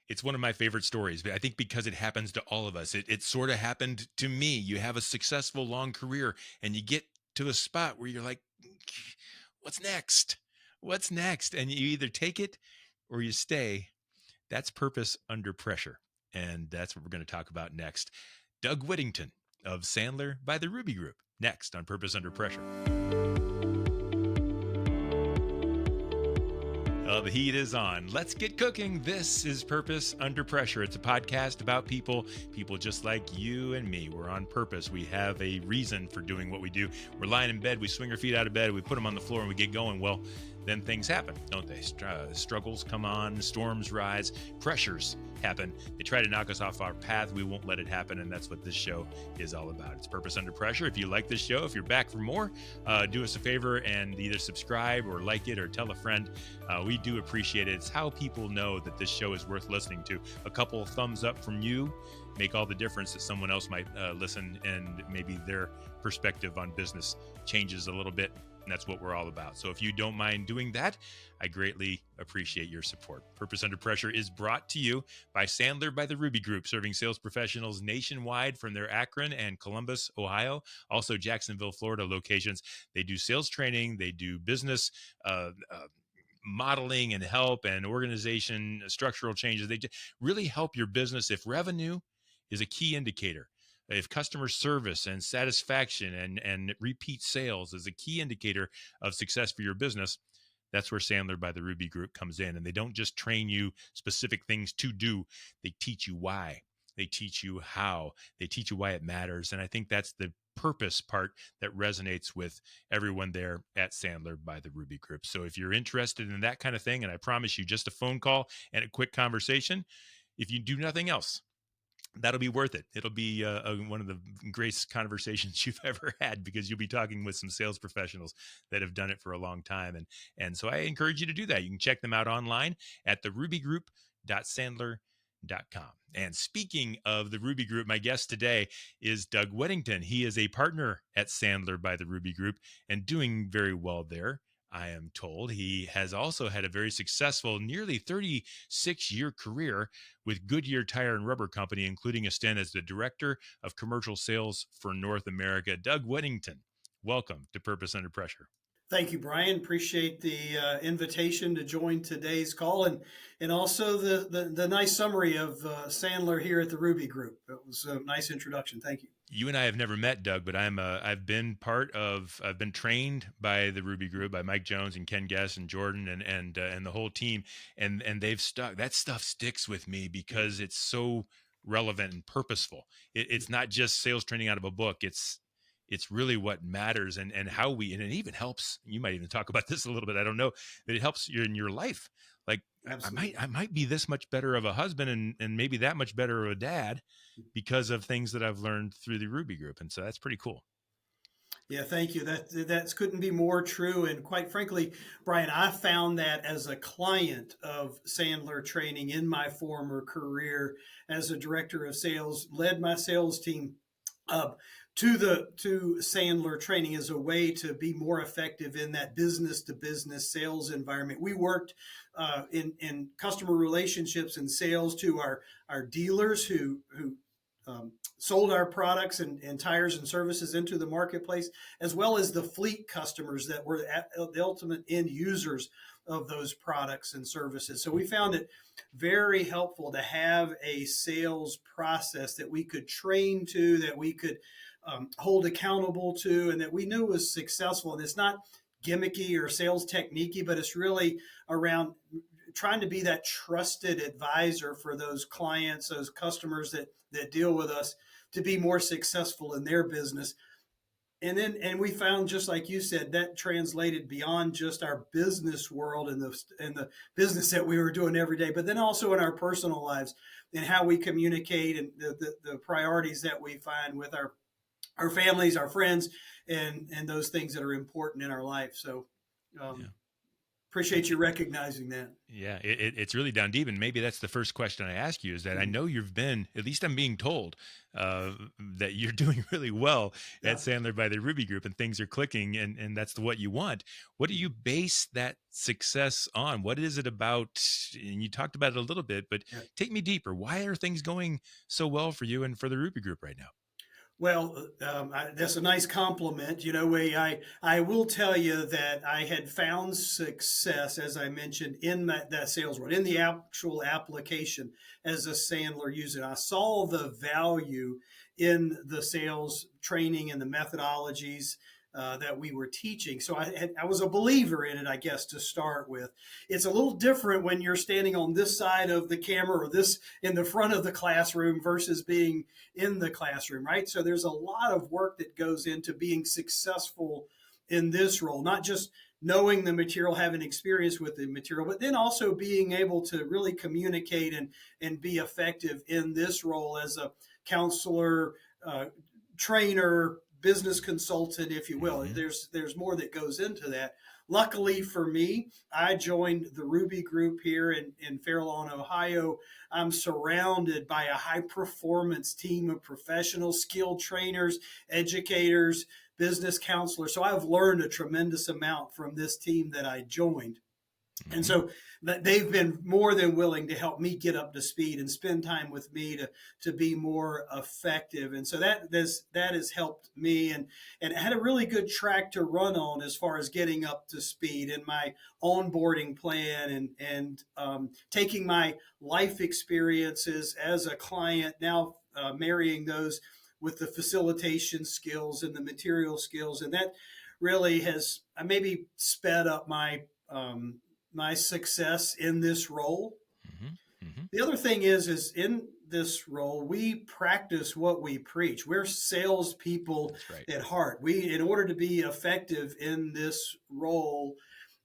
It's one of my favorite stories, but I think because it happens to all of us. It sort of happened to me. You have a successful long career and you get to a spot where you're like, what's next? What's next? And you either take it or you stay. That's purpose under pressure. And that's what we're going to talk about next. Doug Whittington of Sandler by the Ruby Group, next on Purpose Under Pressure. Well, the heat is on. Let's get cooking. This is Purpose Under Pressure. It's a podcast about people just like you and me. We're on purpose. We have a reason for doing what we do. We're lying in bed. We swing our feet out of bed. We put them on the floor and we get going. Well, then things happen, don't they? Struggles come on, storms rise, pressures happen. They try to knock us off our path. We won't let it happen. And that's what this show is all about. It's Purpose Under Pressure. If you like this show, if you're back for more, do us a favor and either subscribe or like it or tell a friend. We do appreciate it. It's how people know that this show is worth listening to. A couple of thumbs up from you make all the difference that someone else might listen, and maybe their perspective on business changes a little bit. And that's what we're all about. So if you don't mind doing that, I greatly appreciate your support. Purpose Under Pressure is brought to you by Sandler by the Ruby Group, serving sales professionals nationwide from their Akron and Columbus, Ohio, also Jacksonville, Florida locations. They do sales training. They do business modeling and help and organization, structural changes. They really help your business. If revenue is a key indicator, if customer service and satisfaction and repeat sales is a key indicator of success for your business, that's where Sandler by the Ruby Group comes in. And they don't just train you specific things to do. They teach you why. They teach you how. They teach you why it matters. And I think that's the purpose part that resonates with everyone there at Sandler by the Ruby Group. So if you're interested in that kind of thing, and I promise you just a phone call and a quick conversation, if you do nothing else, that'll be worth it. It'll be one of the greatest conversations you've ever had, because you'll be talking with some sales professionals that have done it for a long time. And so I encourage you to do that. You can check them out online at therubygroup.sandler.com. And speaking of the Ruby Group, my guest today is Doug Whittington. He is a partner at Sandler by the Ruby Group and doing very well there, I am told. He has also had a very successful, nearly 36-year career with Goodyear Tire and Rubber Company, including a stint as the Director of Commercial Sales for North America. Doug Whittington, welcome to Purpose Under Pressure. Thank you, Brian. Appreciate the invitation to join today's call, and also the nice summary of Sandler here at the Ruby Group. It was a nice introduction. Thank you. You and I have never met, Doug, but I've been trained by the Ruby Group, by Mike Jones and Ken Guess and Jordan and the whole team, and they've stuck. That stuff sticks with me because it's so relevant and purposeful. It's not just sales training out of a book. It's really what matters, and how and it even helps. You might even talk about this a little bit. I don't know, that it helps you in your life. Like, Absolutely. I might be this much better of a husband and maybe that much better of a dad because of things that I've learned through the Ruby Group. And so that's pretty cool. Yeah, thank you. That couldn't be more true. And quite frankly, Brian, I found that as a client of Sandler Training in my former career as a director of sales, led my sales team to Sandler Training as a way to be more effective in that business to business sales environment. We worked in customer relationships and sales to our dealers who sold our products and tires and services into the marketplace, as well as the fleet customers that were the ultimate end users of those products and services. So we found it very helpful to have a sales process that we could train to, that we could hold accountable to, and that we knew was successful. And it's not gimmicky or sales techniquey, but it's really around trying to be that trusted advisor for those clients, those customers that deal with us, to be more successful in their business. And we found, just like you said, that translated beyond just our business world and the business that we were doing every day, but then also in our personal lives and how we communicate and the priorities that we find with our families, our friends, and those things that are important in our life. So, Yeah. Appreciate you recognizing that. Yeah, it's really down deep, and maybe that's the first question I ask you. Is that I know you've been, at least I'm being told, that you're doing really well at Yeah. Sandler by the Ruby Group, and things are clicking, and that's what you want. What do you base that success on? What is it about? And you talked about it a little bit, but Yeah. take me deeper. Why are things going so well for you and for the Ruby Group right now? Well, that's a nice compliment. I will tell you that I had found success, as I mentioned, in that sales role, in the actual application as a Sandler user. I saw the value in the sales training and the methodologies that we were teaching. So I was a believer in it, I guess, to start with. It's a little different when you're standing on this side of the camera or this in the front of the classroom versus being in the classroom, right? So there's a lot of work that goes into being successful in this role, not just knowing the material, having experience with the material, but then also being able to really communicate and be effective in this role as a counselor, trainer, business consultant, if you will. Hmm. There's more that goes into that. Luckily for me, I joined the Ruby Group here in Fair Lawn, Ohio. I'm surrounded by a high performance team of professional skilled trainers, educators, business counselors. So I've learned a tremendous amount from this team that I joined. And Hmm. so they've been more than willing to help me get up to speed and spend time with me to be more effective. And so that has helped me and had a really good track to run on as far as getting up to speed in my onboarding plan and taking my life experiences as a client now marrying those with the facilitation skills and the material skills, and that really has maybe sped up my success in this role. Hmm. Hmm. The other thing is in this role, we practice what we preach. We're salespeople That's right. at heart. In order to be effective in this role,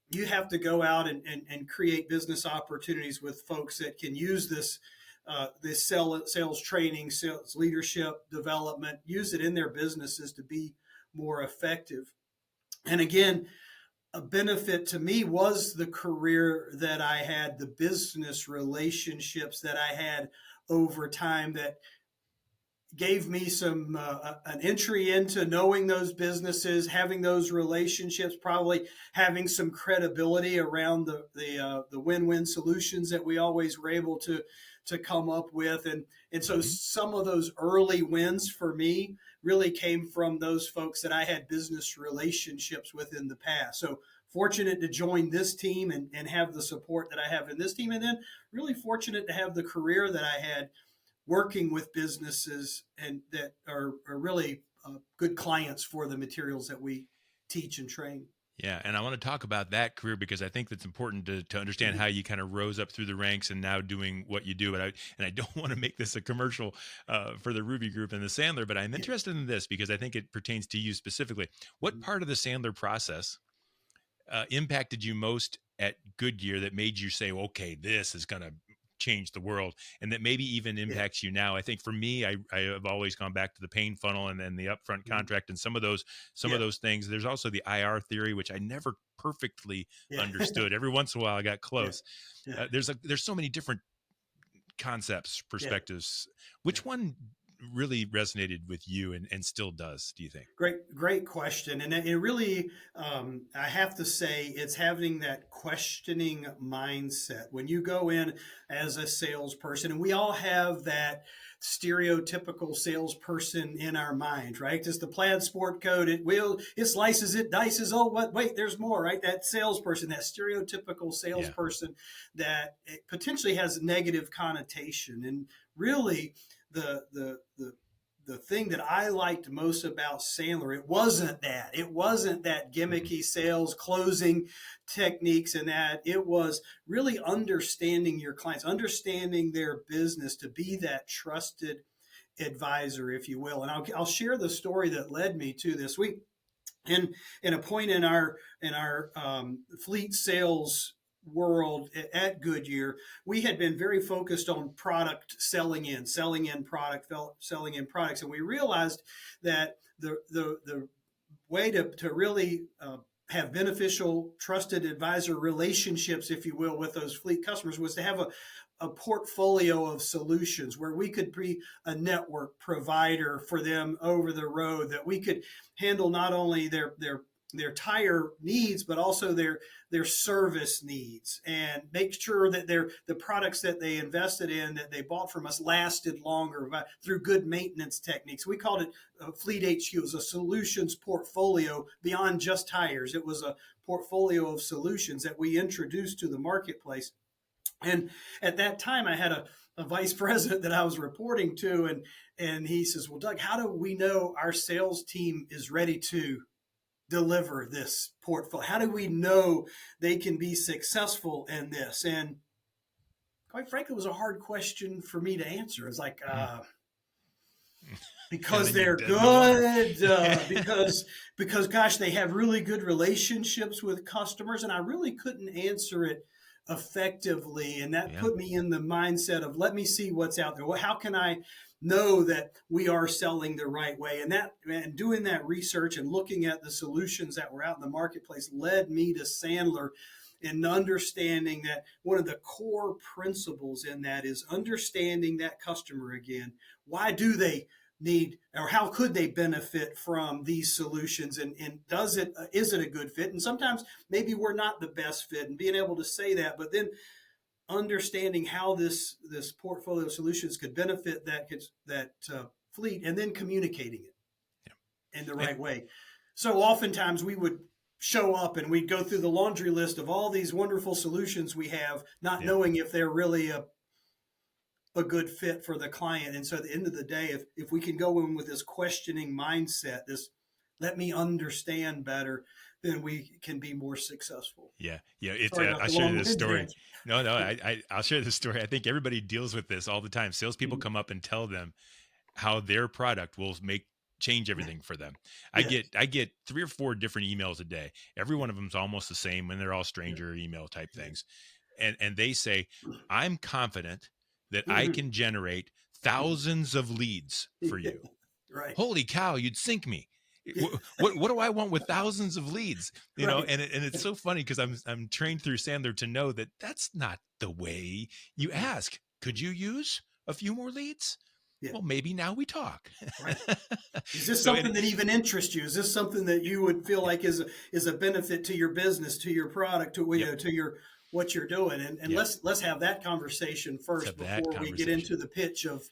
you have to go out and create business opportunities with folks that can use this sales training, sales leadership development, use it in their businesses to be more effective. And again, a benefit to me was the career that I had, the business relationships that I had over time that gave me some an entry into knowing those businesses, having those relationships, probably having some credibility around the win-win solutions that we always were able to come up with, and so Hmm. some of those early wins for me really came from those folks that I had business relationships with in the past. So fortunate to join this team and have the support that I have in this team, and then really fortunate to have the career that I had working with businesses and that are really good clients for the materials that we teach and train. Yeah, and I want to talk about that career because I think that's important to understand Mhm. how you kind of rose up through the ranks and now doing what you do. And I don't want to make this a commercial for the Ruby Group and the Sandler, but I'm Yeah. interested in this because I think it pertains to you specifically. What Mhm. part of the Sandler process impacted you most at Goodyear that made you say, okay, this is going to change the world, and that maybe even Yeah. impacts you now? I think for me, I have always gone back to the pain funnel and then the upfront Mhm. contract and some of Yeah. those things. There's also the IR theory, which I never perfectly Yeah. understood. Every once in a while, I got Yeah. close. Yeah. There's so many different concepts, Yeah. perspectives. Yeah. Which one really resonated with you and still does? Do you think? Great question. And it really, I have to say, it's having that questioning mindset. When you go in as a salesperson, and we all have that stereotypical salesperson in our mind, right? Just the plaid sport coat, it slices, it dices. Oh, what? Wait, there's more, right? That salesperson, that stereotypical Yeah. salesperson that it potentially has a negative connotation. And really, the thing that I liked most about Sandler, it wasn't that. It wasn't that Hmm. gimmicky sales closing techniques and that. It was really understanding your clients, understanding their business to be that trusted advisor, if you will. And I'll share the story that led me to this. In a point in our fleet sales world at Goodyear, we had been very focused on product selling in product, selling in products, and we realized that the way to really have beneficial, trusted advisor relationships, if you will, with those fleet customers was to have a portfolio of solutions where we could be a network provider for them over the road, that we could handle not only their tire needs, but also their service needs, and make sure that the products that they invested in, that they bought from us, lasted longer through good maintenance techniques. We called it Fleet HQ. It was a solutions portfolio beyond just tires. It was a portfolio of solutions that we introduced to the marketplace. And at that time, I had a vice president that I was reporting to, and he says, "Well, Doug, how do we know our sales team is ready to deliver this portfolio? How do we know they can be successful in this?" And quite frankly, it was a hard question for me to answer. It's like, because they're good, because gosh, they have really good relationships with customers, and I really couldn't answer it effectively. And that put me in the mindset of, let me see what's out there. Well, how can I know that we are selling the right way? And doing that research and looking at the solutions that were out in the marketplace led me to Sandler, and understanding that one of the core principles in that is understanding that customer again. Why do they need, or how could they benefit from these solutions, and is it a good fit? And sometimes maybe we're not the best fit, and being able to say that, but then understanding how this portfolio of solutions could benefit that fleet, and then communicating it in the right way. So oftentimes we would show up and we'd go through the laundry list of all these wonderful solutions we have, not knowing if they're really a good fit for the client. And so at the end of the day, if we can go in with this questioning mindset, this let me understand better, then we can be more successful. Yeah. It's I'll share this story. No, I'll share this story. I think everybody deals with this all the time. Salespeople come up and tell them how their product will change everything for them. I get 3 or 4 different emails a day. Every one of them is almost the same, and they're all stranger email type things. And they say, "I'm confident that I can generate thousands of leads for you." Right. Holy cow, you'd sink me. What do I want with thousands of leads? You know, and it's so funny because I'm trained through Sandler to know that that's not the way you ask. Could you use a few more leads? Well, maybe now we talk. Right. Is this something that even interests you? Is this something that you would feel like is a benefit to your business, to your product, to your what you're doing? And let's have that conversation first before we get into the pitch of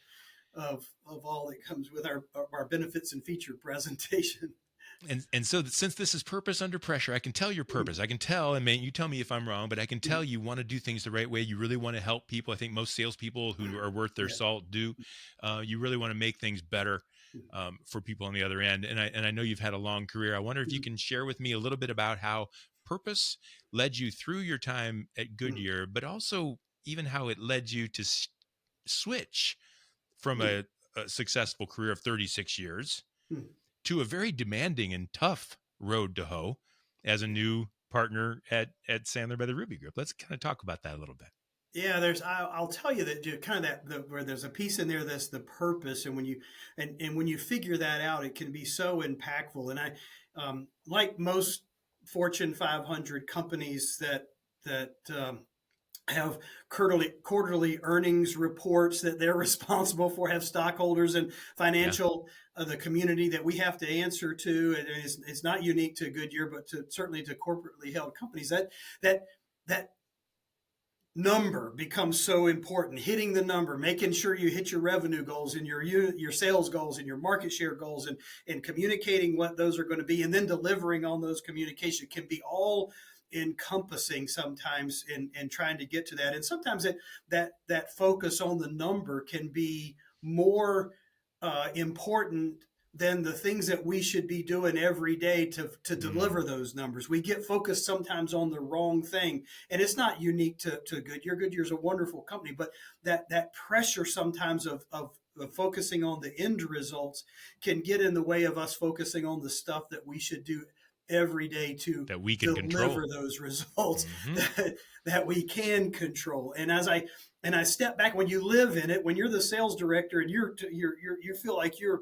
all that comes with our benefits and feature presentation. And so since this is purpose under pressure, I can tell your purpose. I can tell, and man, you tell me if I'm wrong, but I can tell you want to do things the right way. You really want to help people. I think most salespeople who are worth their salt do. You really want to make things better for people on the other end. And I know you've had a long career. I wonder if you can share with me a little bit about how purpose led you through your time at Goodyear, but also even how it led you to switch from a successful career of 36 years to a very demanding and tough road to hoe as a new partner at Sandler by the Ruby Group. Let's kind of talk about that a little bit. Yeah, I'll tell you that kind of where there's a piece in there that's the purpose, and when you figure that out, it can be so impactful. And I like most Fortune 500 companies that have quarterly earnings reports that they're responsible for, have stockholders and financial the community that we have to answer to. And it's not unique to Goodyear, but certainly to corporately held companies. That number becomes so important. Hitting the number, making sure you hit your revenue goals and your sales goals and your market share goals, and communicating what those are going to be, and then delivering on those communications can be all encompassing sometimes in trying to get to that. And sometimes that focus on the number can be more important than the things that we should be doing every day to deliver those numbers. We get focused sometimes on the wrong thing, and it's not unique to Goodyear. Goodyear's a wonderful company, but that pressure sometimes of focusing on the end results can get in the way of us focusing on the stuff that we should do every day to that we can deliver those results that we can control. And as I step back, when you live in it, when you're the sales director and you feel like you're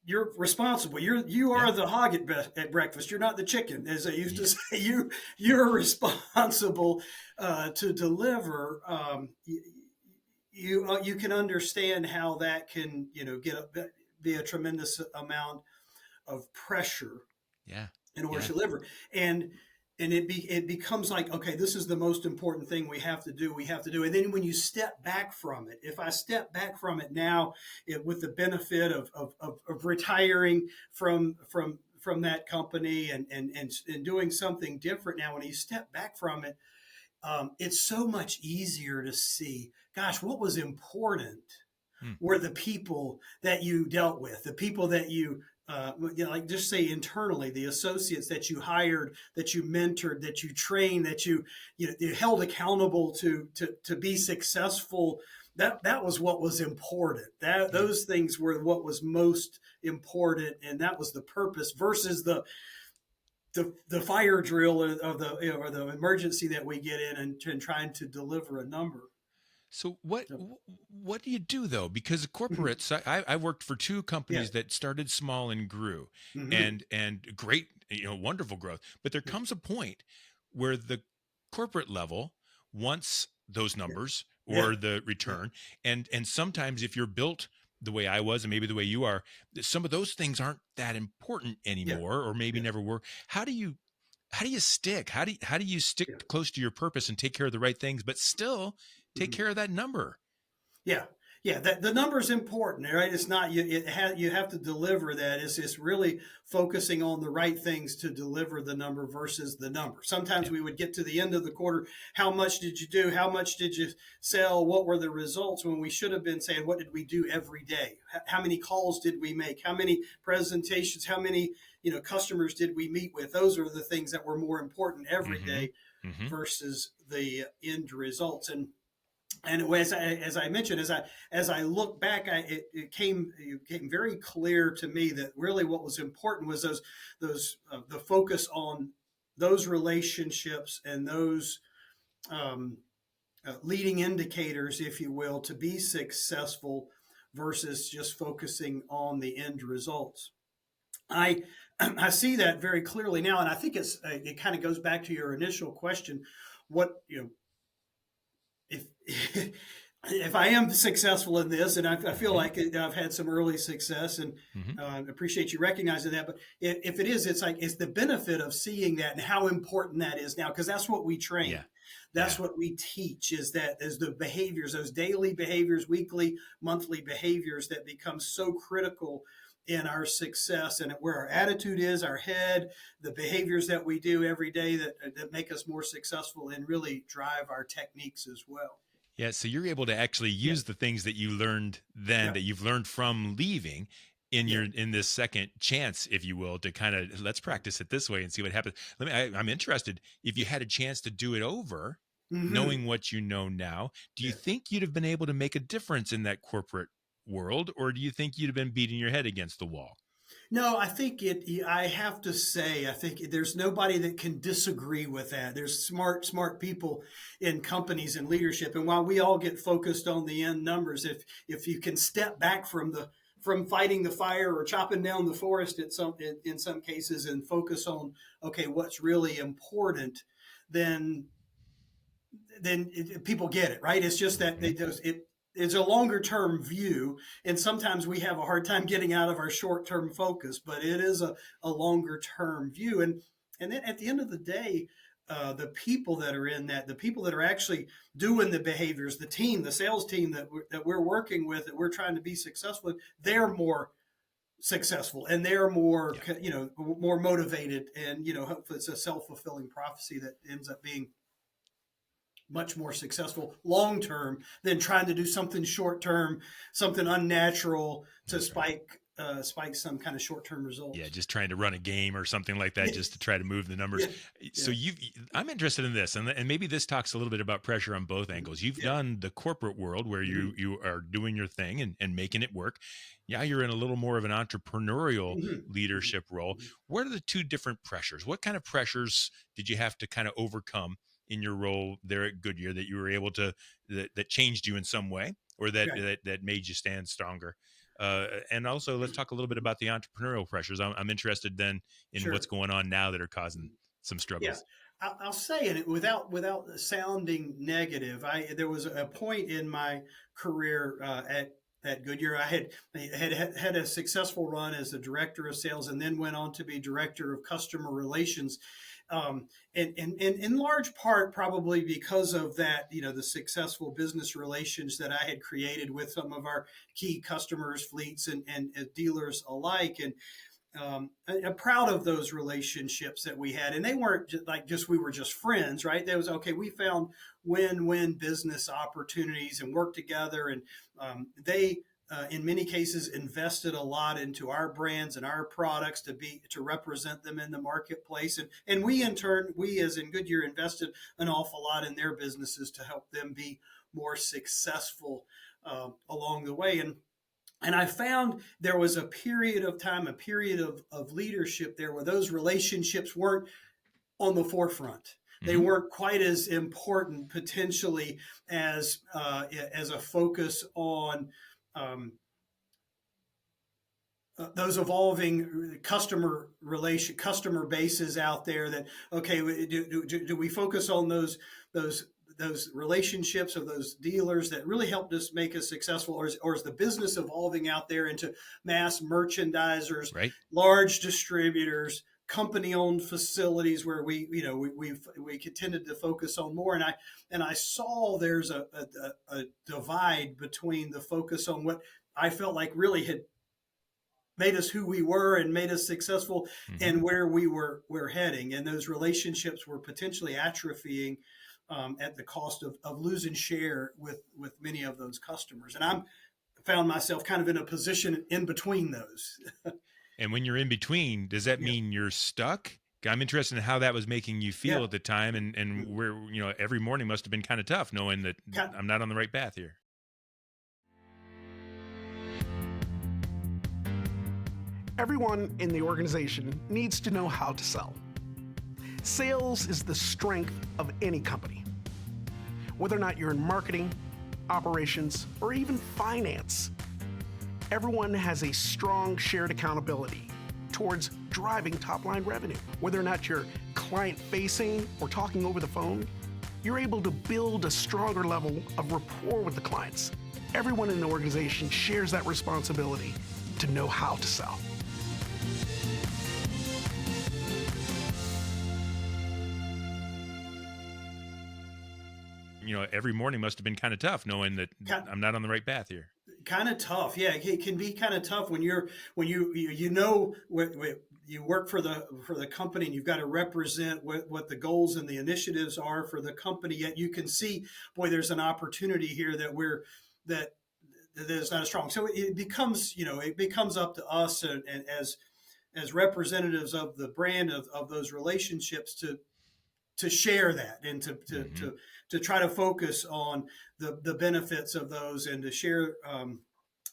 you're responsible. You Yeah. are the hog at breakfast. You're not the chicken, as they used to Yeah. say. You're responsible to deliver. You can understand how that can be a tremendous amount of pressure Yeah. in order Yeah. to deliver. And it becomes like, okay, this is the most important thing we have to do. We have to do. And then when you step back from it, if I step back from it now, with the benefit of retiring from that company and doing something different now, when you step back from it, it's so much easier to see, gosh, what was important Hmm. were the people that you dealt with, the people that like just say internally, the associates that you hired, that you mentored, that you trained, that you held accountable to be successful. That was what was important. That Yeah. those things were what was most important, and that was the purpose versus the fire drill of or the emergency that we get in and trying to deliver a number. So what So, what do you do though? Because corporates, I worked for two yeah. companies that started small and grew, Hmm. and great, wonderful growth. But there Yeah. comes a point where the corporate level wants those Yeah. numbers Yeah. or the Yeah. return, and sometimes if you're built the way I was and maybe the way you are, some of those things aren't that important Yeah. anymore, or maybe Yeah. never were. How do you stick? How do you Yeah. stick close to your purpose and take care of the right things, but still take Mhm. care of that number? Yeah. Yeah, that the number is important, right? It's not you have to deliver that. It's really focusing on the right things to deliver the number versus the number. Sometimes Yeah. we would get to the end of the quarter, how much did you do? How much did you sell? What were the results? When we should have been saying, what did we do every day? How many calls did we make? How many presentations? How many, customers did we meet with? Those are the things that were more important every Mhm. day Mhm. versus the end results. And as I mentioned, as I look back, it came very clear to me that really what was important was those the focus on those relationships and those um, leading indicators, if you will, to be successful versus just focusing on the end results. I I see that very clearly now, and I think it kind of goes back to your initial question. What if if I am successful in this, and I feel Mhm. like I've had some early success, and Mhm. I appreciate you recognizing that. But if it is, it's like it's the benefit of seeing that and how important that is now, because that's what we Yeah. train, that's Yeah. what we teach, is the behaviors, those daily behaviors, weekly, monthly behaviors that become so critical in our success and where our attitude is, our head, the behaviors that we do every day that make us more successful and really drive our techniques as well. Yeah, so you're able to actually Yeah. use the things that you learned then, Yeah. that you've learned from leaving, in Yeah. your in this second chance, if you will, to kind of, let's Yeah. practice it this way and see what happens. I'm interested, if you Yeah. had a chance to do it over, Hmm. knowing what you know now, do you Yeah. think you'd have been able to make a difference in that corporate world, or do you think you'd have been beating your head against the wall? No, I think I have to say, I think there's nobody that can disagree with that. There's smart people in companies and leadership, and while we all get focused on the end numbers, if you can step back from fighting the fire or chopping down the forest in some cases and focus on, okay, what's really important, then people get it, right? It's just that Mhm. it's a longer term view, and sometimes we have a hard time getting out of our short term focus. But it is a longer term view, and then at the end of the day, the people that are in that, the people that are actually doing the behaviors, the team, the sales team that we're working with, that we're trying to be successful with, they're more successful and they're more Yeah. more motivated, and hopefully it's a self fulfilling prophecy that ends up being much more successful long term than trying to do something short term, something unnatural to That's right. spike some kind of short term Yeah, results. just trying to run a game or something like that, Yeah, just to try to move the numbers. yeah, So yeah, I'm interested in this, and maybe this talks a little bit about pressure on both angles. You've yeah. done the corporate world where you Mhm, you are doing your thing and making it work. Yeah, you're in a little more of an entrepreneurial mhm, mhm, leadership role. mhm. What are the two different pressures? What kind of pressures did you have to kind of overcome in your role there at Goodyear, that you were able to, that changed you in some way, or that Right. that made you stand stronger? And also, let's talk a little bit about the entrepreneurial pressures. I'm interested then in what's Sure. going on now that are causing some Yeah, struggles. I'll say it without sounding negative. There was a point in my career at Goodyear. I had a successful run as the director of sales, and then went on to be director of customer relations. And in large part, probably because of that, the successful business relations that I had created with some of our key customers, fleets, and dealers alike. And I'm proud of those relationships that we had, and they weren't just we were just friends, right? That was okay. We found win-win business opportunities and worked together, and they, in many cases, invested a lot into our brands and our products to represent them in the marketplace, and we in turn, we as in Goodyear, invested an awful lot in their businesses to help them be more successful along the way. And I found there was a period of time, a period of leadership there where those relationships weren't on the forefront. They Hmm. weren't quite as important potentially as a focus on um, those evolving customer bases out there. That okay, do we focus on those those relationships of those dealers that really helped us make us successful, or is the business evolving out there into mass merchandisers, Right. large distributors, company-owned facilities where we tended to focus on more. And I saw there's a divide between the focus on what I felt like really had made us who we were and made us successful, Hmm. and where we're heading, and those relationships were potentially atrophying at the cost of losing share with many of those customers. And I'm found myself kind of in a position in between those. And when you're in between, does that Yeah, mean you're stuck? I'm interested in how that was making you yeah. feel at the time, and where every morning must have been kind of tough, knowing that I'm not on the right path here. Everyone in the organization needs to know how to sell. Sales is the strength of any company. Whether or not you're in marketing, operations, or even finance, everyone has a strong shared accountability towards driving top-line revenue. Whether or not you're client-facing or talking over the phone, you're able to build a stronger level of rapport with the clients. Everyone in the organization shares that responsibility to know how to sell. Every morning must have been kind of tough, knowing that I'm not on the right path here. Kind of tough. Yeah, it can be kind of tough when you know you work for the company, and you've got to represent what the goals and the initiatives are for the company. Yet you can see, boy, there's an opportunity here that is not as strong. So it becomes up to us, and as representatives of the brand of those relationships, to share that, and Hmm. to try to focus on the benefits of those, and to share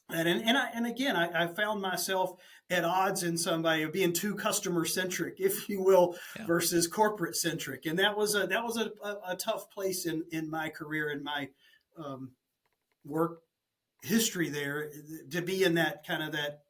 and again, I found myself at odds in somebody of being too customer centric, if you will, Yeah. versus corporate centric, and that was a tough place in my career, in my um, work history there, to be in that kind of that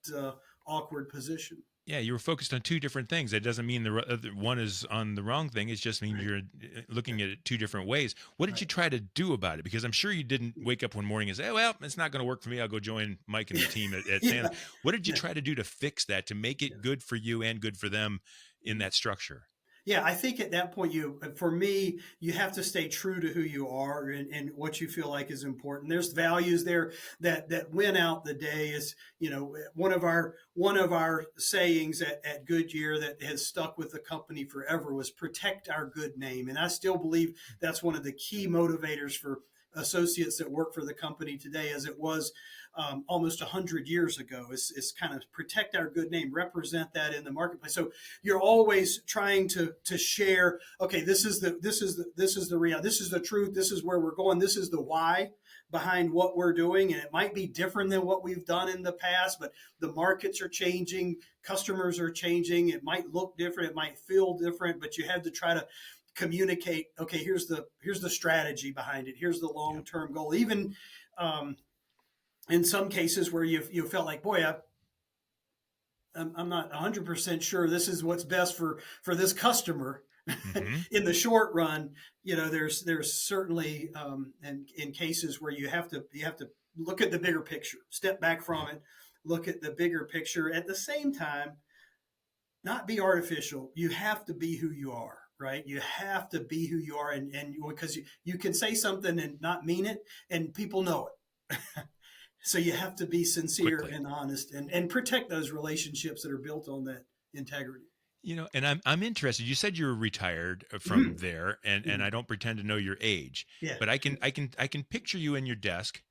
awkward position. Yeah, you were focused on two different things. That doesn't mean the other one is on the wrong thing. It just means Right. you're Yeah. looking at it two different ways. What did Right. you try to do about it? Because I'm sure you didn't wake up one morning and say, "Oh, well, it's not going to work for me. I'll go join Mike and the team at Yeah. Sandler." What did you Yeah. try to do to fix that, to make Yeah. it good for you and good for them in Yeah. that structure? Yeah, I think at that point, for me, you have to stay true to who you are, and what you feel like is important. There's values there that win out the day. Is one of our sayings at Goodyear that has stuck with the company forever was protect our good name, and I still believe that's one of the key motivators for associates that work for the company today, as it was almost 100 years ago. Is kind of protect our good name, represent that in the marketplace. So you're always trying to share, okay, this is the reality, this is the truth, this is where we're going, this is the why behind what we're doing, and it might be different than what we've done in the past, but the markets are changing, customers are changing, it might look different, it might feel different, but you have to try to communicate, okay, here's the strategy behind it, here's the Yeah. long-term goal. Even um, in some cases where you felt like, boy, I'm not 100% sure this is what's best for this customer. Mm-hmm. In the short run, there's certainly in cases where you have to look at the bigger picture, step back from it, look at the bigger picture. At the same time, not be artificial. You have to be who you are, right? You have to be who you are, and because you can say something and not mean it, and people know it. So you have to be sincere Quickly. and honest, and protect those relationships that are built on that integrity. And I'm interested. You said you were retired from Mhm. there, and Mhm. I don't pretend to know your age, Yeah. but I can picture you in your desk.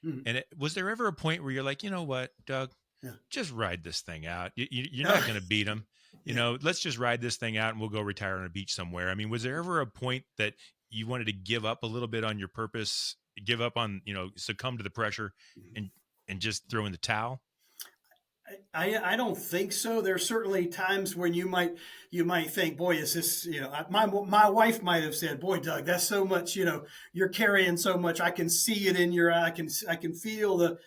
Mhm. And was there ever a point where you're like, you know what, Doug, Yeah. just ride this thing out. You're not Oh, going to beat them. yeah. Let's just ride this thing out and we'll go retire on a beach somewhere. I mean, was there ever a point that you wanted to give up a little bit on your purpose, give up on, succumb to the pressure and just throw in the towel? I don't think so. There's certainly times when you might think, boy, is this, my wife might have said, boy, Doug, that's so much, you're carrying so much. I can see it in your eye. I can feel the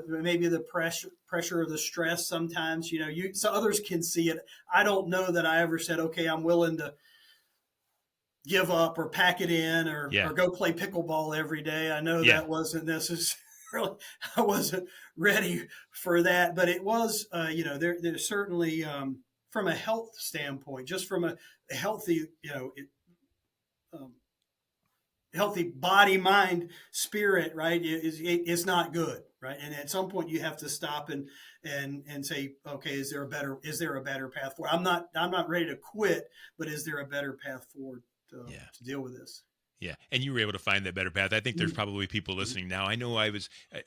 maybe the pressure or the stress sometimes, so others can see it. I don't know that I ever said, okay, I'm willing to give up or pack it in, or Yeah. go play pickleball every day. I know Yeah. that wasn't necessarily, I wasn't ready for that, but it was, there's certainly, from a health standpoint, just from a healthy, um, healthy body, mind, spirit, right? It's not good, right? And at some point you have to stop and say, okay, is there a better path forward? I'm not ready to quit, but is there a better path forward Yeah. to deal with this? Yeah, and you were able to find that better path. I think there's Mhm. probably people Mhm. listening now. I know I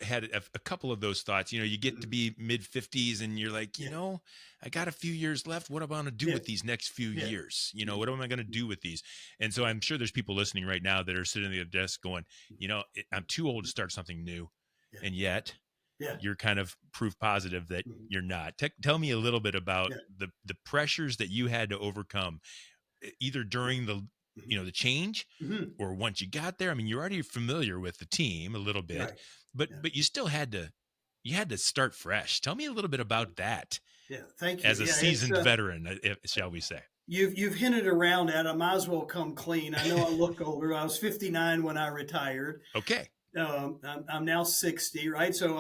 had a couple of those thoughts. You get to Mhm. be mid 50s and you're like, Yeah, I got a few years left. What am I going to do yeah, with these next few yeah. years? Mhm. What am I going to do with these? And so I'm sure there's people listening right now that are sitting at their desk going, I'm too old to start something new. Yeah, And yet yeah. you're kind of proof positive that Mhm. you're not. Tell me a little bit about Yeah. the pressures that you had to overcome either during Mhm. the change Mhm. or once you got there. I mean, you're already familiar with the team a little bit, Right. but Yeah. you still had to start fresh. Tell me a little bit about that Yeah. Thank you. as a Yeah. It's seasoned veteran, shall we say. you've hinted around at. I might as well come clean. I know I look older. I was 59 when I retired. Okay. I'm now 60, right? So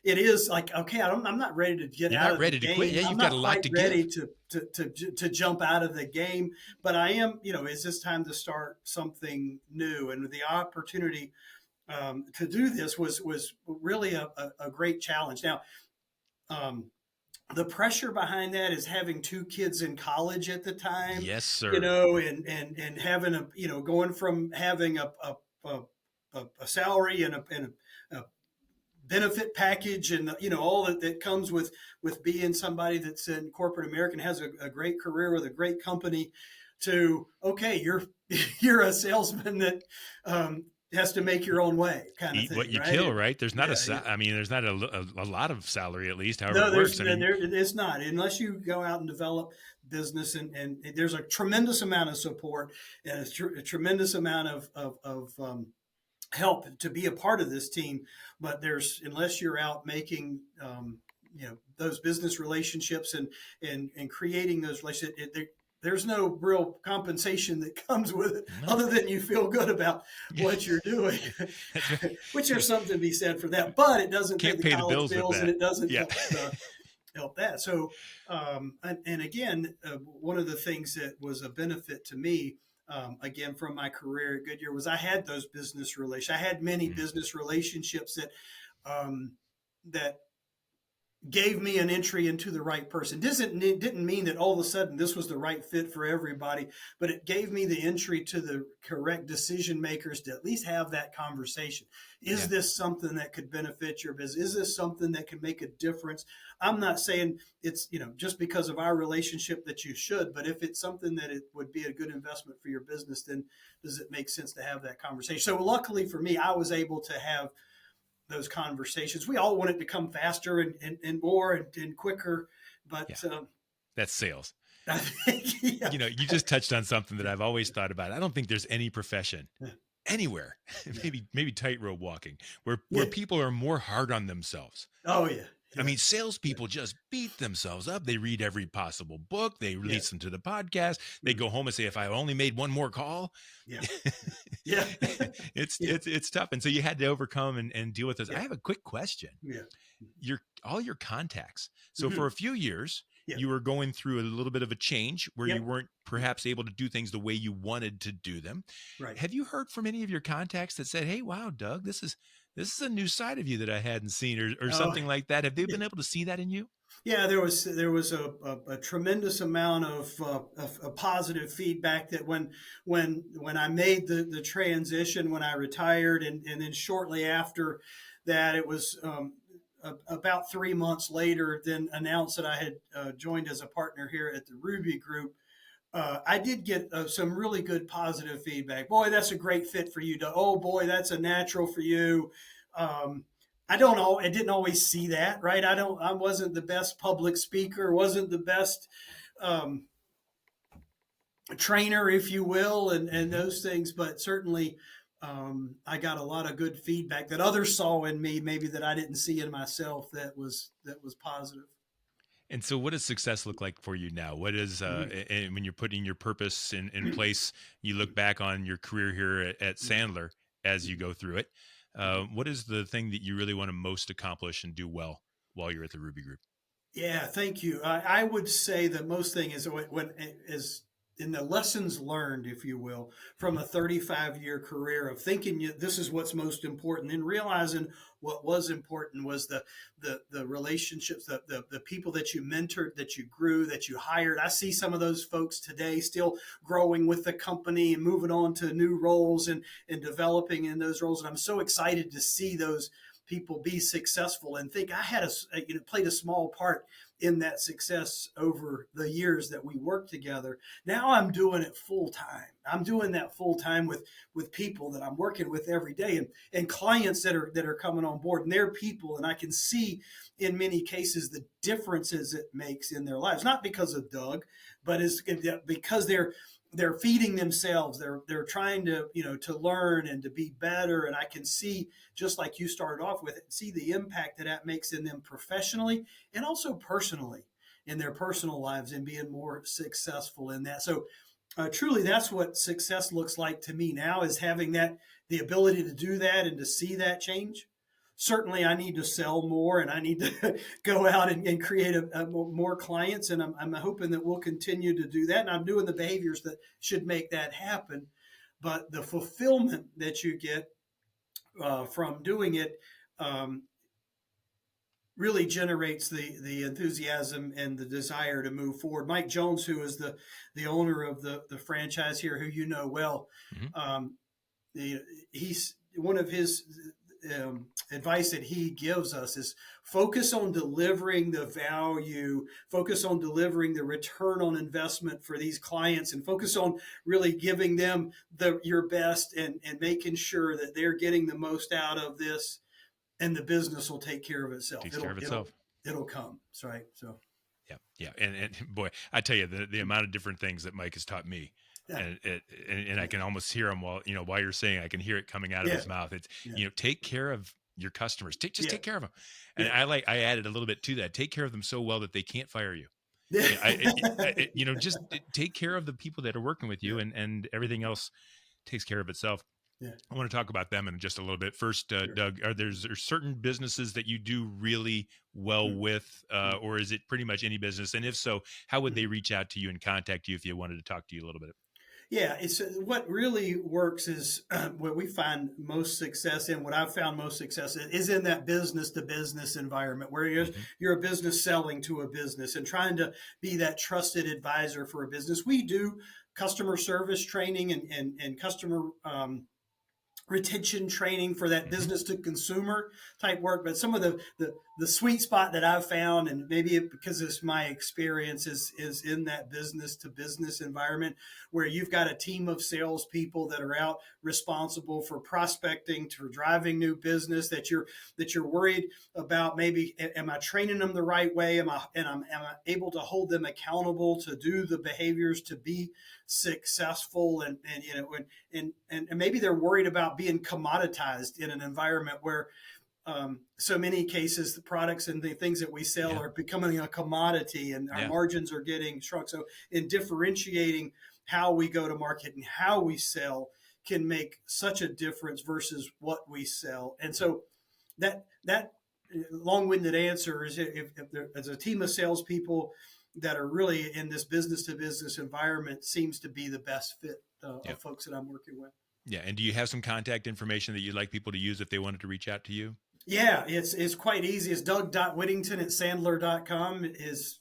it is like, okay, I'm not ready to get You're out not of the ready to quit. game. Yeah, I'm you've got a not lot quite to ready give. to jump out of the game, but I am, is this time to start something new? And the opportunity to do this was really a great challenge. Now, um, the pressure behind that is having two kids in college at the time, Yes, sir. and having going from having a, a salary and a benefit package, and all that comes with being somebody that's in corporate America and has a great career with a great company, to, okay, you're you're a salesman that has to make your own way, kind of Eat what thing, you right? kill, right? There's not Yeah, yeah. I mean, there's not a lot of salary, at least, however No, it works. I mean, it's not, unless you go out and develop business, and there's a tremendous amount of support and a tremendous amount of help to be a part of this team. But unless you're out making those business relationships and creating those relationships, there's no real compensation that comes with it, no. other than you feel good about what you're doing. That's right. Which, there's something to be said for that, but it doesn't pay Can't the pay the college bills with bills, and that. it doesn't Yeah. help that. So, and again, one of the things that was a benefit to me, again, from my career at Goodyear, was I had those business relations. I had many Mm, business relationships um, that gave me an entry into the right person. Didn't mean that all of a sudden this was the right fit for everybody, but it gave me the entry to the correct decision makers to at least have that conversation. Is yeah. this something that could benefit your business? Is this something that can make a difference? I'm not saying it's, just because of our relationship that you should, but if it's something that it would be a good investment for your business, then does it make sense to have that conversation? So luckily for me, I was able to have those conversations. We all want it to come faster and more and quicker, Yeah. but That's sales. I think, yeah, You just touched on something that I've always thought about. I don't think there's any profession anywhere, Yeah. maybe tightrope walking, where Yeah. people are more hard on themselves. Oh yeah. I Yeah. mean, Yeah. salespeople just beat themselves up. They read every possible book. They Yeah. listen to the podcast. They Mm. go home and say, "If I only made one more call." Yeah. Yeah. Yeah. It's tough, and so you had to overcome and deal with this. I Yeah. have a quick question. Yeah. All your contacts. So for Mhm. a few years, Yeah. you were going through a little bit of a change where you Yep. weren't Yep. perhaps able to do things the way you wanted to do them. Right. Have you heard from any of your contacts that said, "Hey, wow, Doug, this is a new side of you that I hadn't seen," or Oh, something like that? Have they yeah. been able to see that in you? Yeah, there was a tremendous amount of positive feedback that when I made the transition, when I retired, and then shortly after that, it was about 3 months later, then announced that I had joined as a partner here at the Ruby Group. I did get some really good positive feedback. Boy, that's a great fit for you. Oh boy, that's a natural for you. Um, I didn't always see that, right? I wasn't the best public speaker, wasn't the best um, trainer, if you will, and Mhm. those things. But certainly, I got a lot of good feedback that others saw in me, maybe that I didn't see in myself. That was positive. And so what does success look like for you now? What is and when you're putting your purpose in place, you look back on your career here at Sandler as you go through it. What is the thing that you really want to most accomplish and do well while you're at the Ruby Group? Yeah, thank you. I would say the most thing is when is in the lessons learned, if you will, from Mhm. a 35-year career of thinking this is what's most important, and realizing what was important was the relationships, the people that you mentored, that you grew, that you hired. I see some of those folks today still growing with the company and moving on to new roles and developing in those roles. And I'm so excited to see those people be successful and think I had played a small part in that success over the years that we worked together. Now I'm doing it full time. I'm doing that full time with people that I'm working with every day and clients that are coming on board, and they're people, and I can see in many cases the differences it makes in their lives, not because of Doug, but it's because they're feeding themselves. They're trying to learn and to be better. And I can see, just like you started off with, see the impact that makes in them professionally and also personally in their personal lives and being more successful in that. So truly, that's what success looks like to me now, is having the ability to do that and to see that change. Certainly, I need to sell more and I need to go out and create more clients. And I'm hoping that we'll continue to do that. And I'm doing the behaviors that should make that happen. But the fulfillment that you get from doing it um, really generates the enthusiasm and the desire to move forward. Mike Jones, who is the owner of the franchise here, who you know well, Mhm. um, he's one of his advice that he gives us is focus on delivering the value, focus on delivering the return on investment for these clients, and focus on really giving them your best and making sure that they're getting the most out of this, and the business will take care of itself. Takes care It'll of it'll itself. it'll come. That's right. So Yeah, yeah, and boy, I tell you, the amount of different things that Mike has taught me, yeah, and I can almost hear him while you're saying, I can hear it coming out of yeah, his mouth. It's yeah, take care of your customers, just yeah, take care of them, and yeah, I added a little bit to that. Take care of them so well that they can't fire you. yeah, Yeah, just take care of the people that are working with yeah, you, and everything else takes care of itself. yeah. I want to talk about them in just a little bit. First, Sure. Doug, are certain businesses that you do really well Mm, with, mm, or is it pretty much any business? And if so, how would they mm. reach out to you and contact you if you wanted to talk to you a little bit? Yeah, it's what really works is what we find most success in. What I've found most success is in that business to business environment where Hmm. you're a business selling to a business and trying to be that trusted advisor for a business. We do customer service training and customer retention training for that business to consumer type work. But some of the sweet spot that I've found, and maybe because it's my experience, is in that business to business environment where you've got a team of salespeople that are out responsible for prospecting, to driving new business, that you're worried about, maybe am I training them the right way? Am I able to hold them accountable to do the behaviors to be successful? And maybe they're worried about being commoditized in an environment where so many cases the products and the things that we sell are becoming a commodity, and our margins are getting shrunk. So in differentiating how we go to market and how we sell can make such a difference versus what we sell. And so that long-winded answer is, if there's a team of salespeople that are really in this business to business environment, seems to be the best fit of folks that I'm working with. Yeah. And do you have some contact information that you'd like people to use if they wanted to reach out to you? Yeah, it's quite easy. It's Doug.Whittington@Sandler.com is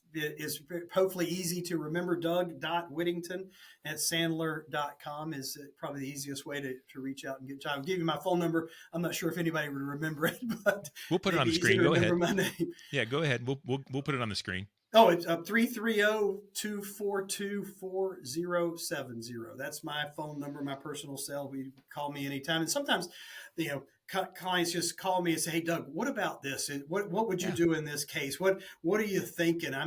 hopefully easy to remember. Doug.Whittington@Sandler.com is probably the easiest way to reach out and get. I'll give you my phone number. I'm not sure if anybody would remember it, but we'll put it on the screen. Go ahead. My name. Yeah, go ahead. We'll put it on the screen. Oh, it's 330-242-4070. That's my phone number, my personal cell. You call me anytime. And sometimes, clients just call me and say, "Hey, Doug, what about this? What would you do in this case? What are you thinking?" I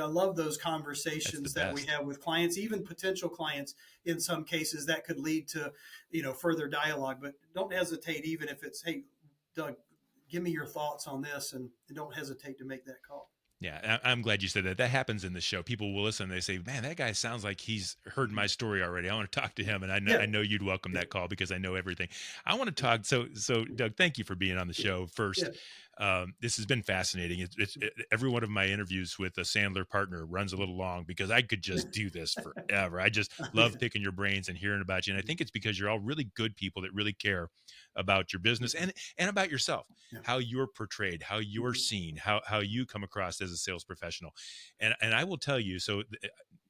love those conversations that we have with clients, even potential clients. In some cases, that could lead to further dialogue. But don't hesitate, even if it's, "Hey, Doug, give me your thoughts on this," and don't hesitate to make that call. Yeah, I'm glad you said that. That happens in the show. People will listen. They say, "Man, that guy sounds like he's heard my story already. I want to talk to him." And I know you'd welcome that call because I know everything. I want to talk. So Doug, thank you for being on the show first. This has been fascinating. Every one of my interviews with a Sandler partner runs a little long because I could just do this forever. I just love picking your brains and hearing about you. And I think it's because you're all really good people that really care about your business and about yourself, how you're portrayed, how you're seen, how you come across as a sales professional. And I will tell you, so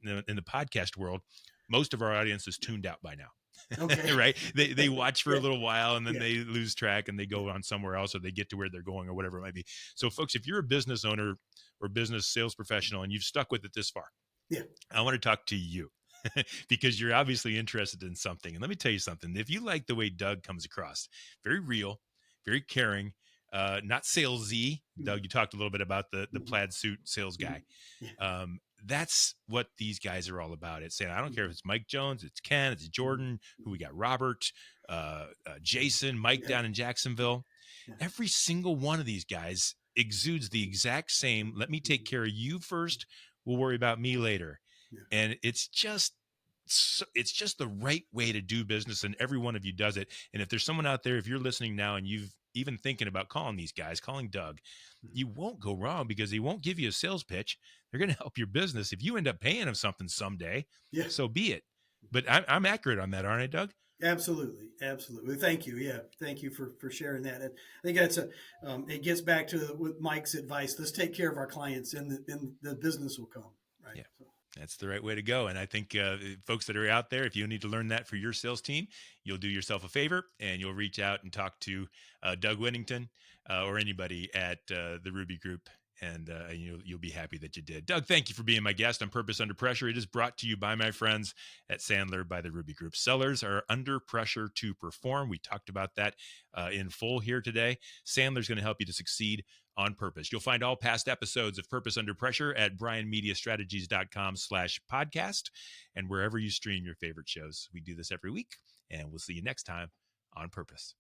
in the podcast world, most of our audience is tuned out by now. Okay. Right. They watch for a little while and then they lose track and they go on somewhere else, or they get to where they're going or whatever it might be. So folks, if you're a business owner or business sales professional and you've stuck with it this far, I want to talk to you because you're obviously interested in something. And let me tell you something. If you like the way Doug comes across, very real, very caring, not salesy. Doug, you talked a little bit about the plaid suit sales guy. That's what these guys are all about. It's saying, I don't care if it's Mike Jones, it's Ken, it's Jordan, who we got, Robert, Jason, Mike down in Jacksonville. Every single one of these guys exudes the exact same, let me take care of you first, we'll worry about me later. And it's just the right way to do business, and every one of you does it. And if there's someone out there, if you're listening now and you've even thinking about calling these guys, calling Doug, you won't go wrong because he won't give you a sales pitch. They're going to help your business. If you end up paying him something someday, so be it. But I'm accurate on that, aren't I, Doug? Absolutely. Thank you. Yeah. Thank you for sharing that. And I think that's it gets back to with Mike's advice. Let's take care of our clients and the business will come. Right. Yeah. So. That's the right way to go. And I think folks that are out there, if you need to learn that for your sales team, you'll do yourself a favor and you'll reach out and talk to Doug Whittington or anybody at the Ruby Group. And you'll be happy that you did. Doug, thank you for being my guest on Purpose Under Pressure. It is brought to you by my friends at Sandler by the Ruby Group. Sellers are under pressure to perform. We talked about that in full here today. Sandler's going to help you to succeed on purpose. You'll find all past episodes of Purpose Under Pressure at brianmediastrategies.com/podcast and wherever you stream your favorite shows. We do this every week, and we'll see you next time on Purpose.